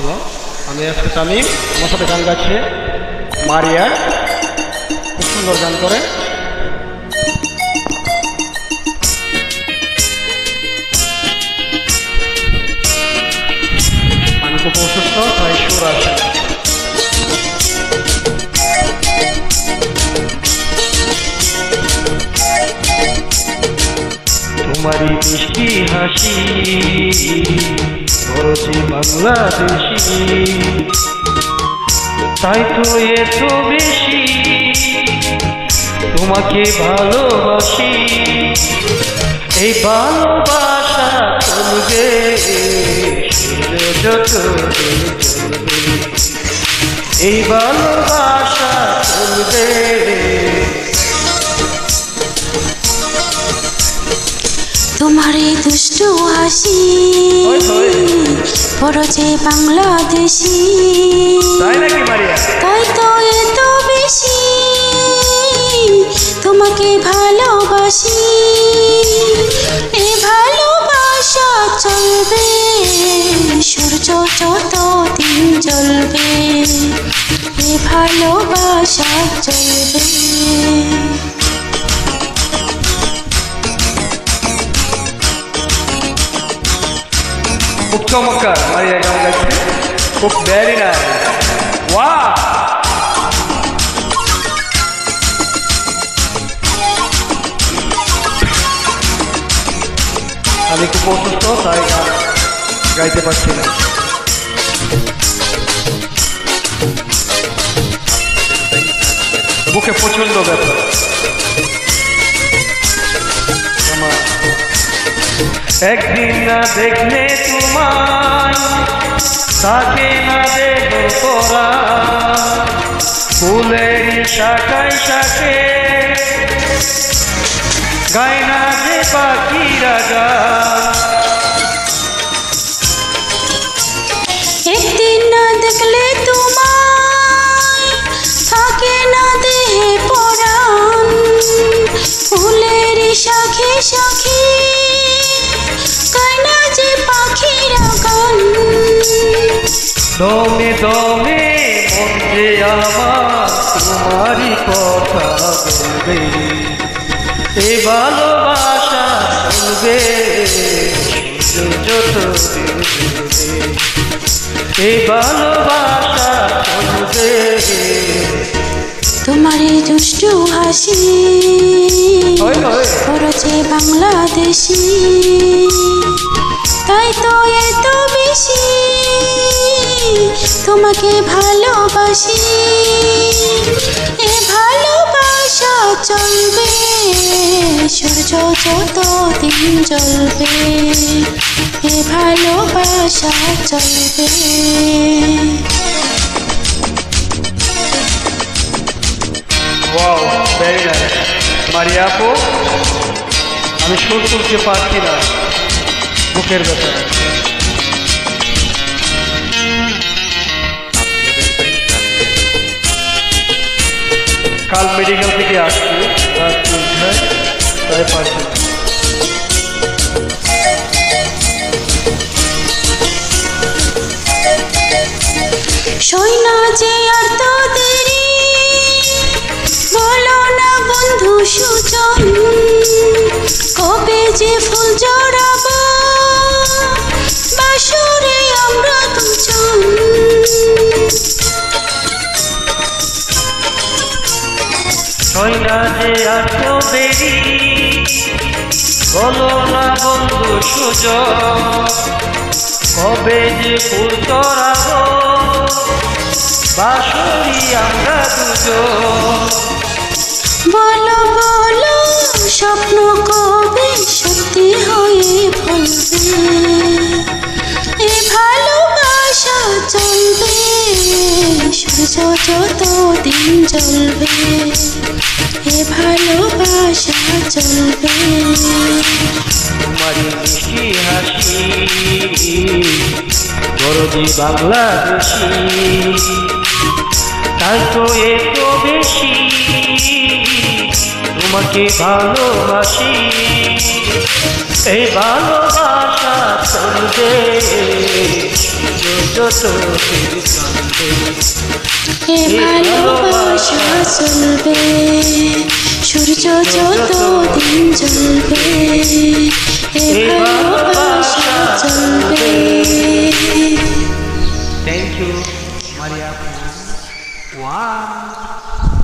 হলো আমি আজকে তামিম, আমার সাথে গান গাচ্ছে মারিয়া, খুব সুন্দর গান করে। আমি খুব অসুস্থ, তাই সুর আসে। তোমারই মিষ্টি হাসি বড়জি বাংলাদেশি, তাই তো এত বেশি তোমাকে ভালোবাসি। এই ভালোবাসা চলবে যত চলবে, এই ভালোবাসা চলবে। তোমারে দুষ্টু হাসি বড় যে বাংলাদেশি, তাই তো এত বেশি তোমাকে ভালোবাসি। এই ভালোবাসা চলবে সূর্য যত দিন জ্বলবে, এই ভালোবাসা চলবে। খুব চমৎকার মারিয়া গান গাইছে, খুব ভেরি নাইস, ওয়াও। আমি খুব অসুস্থ, তাই গান গাইতে পারছি না। বুকে প্রচন্ড ব্যথা আমার। একদিন না দেখলে তোমায় তাকে না দেখো তোরা, ফুলের শাখায় শাখে গায় না যে পাখিরা গান। একদিন না দেখলে তোমায় থাকে না দেহে পরাণ, ফুলের শাখে শাখে গায় না যে পাখিরা গান। দমে দমে মন যে আমার তোমারই কথা বলবে, এ ভালোবাসা চলবে যত দিন চলবে, এ ভালোবাসা চলবে। তোমারে দুষ্টু হাসি বড় যে বাংলাদেশি, তাই তো এত বেশি তোমাকে ভালোবাসি। এ ভালোবাসা চলবে সূর্য যত দিন জ্বলবে, এ ভালোবাসা চলবে। ওয়াও, ভেরি নাইস মারিয়া আপু। আমি সুর তুলতে পারছি না, বুকের ব্যথা। কাল মেডিকেল থেকে আসছি, রাত 3টায়, তাই পারছি না। সৈনা যে আর তো দেরি, বলো না বন্ধু সুজন, কবে যে ফুল জড়াবো বাসরে আমরা দুজন। সৈনা যে এত দেরি, বলো না বন্ধু সুজন, কবে যে ফুল চড়াবো বাসরি আমরা দুজন। বলো বলো স্বপ্ন কবে সত্যি হয়ে বলবে, এ ভালোবাসা চলবে সূর্য যত দিন জ্বলবে, এ ভালোবাসা চলবে। তোমারই মিষ্টি হাসি বড়জি বাংলাদেশি, তাই তো এত বেশি তোমাকে ভালোবাসি। এই ভালোবাসা চলবে যতদিন চলবে, এ ভালোবাসা চলবে সূর্য যতদিন জ্বলবে, এ ভালোবাসা চলবে। Thank you Maria. ওয়াও।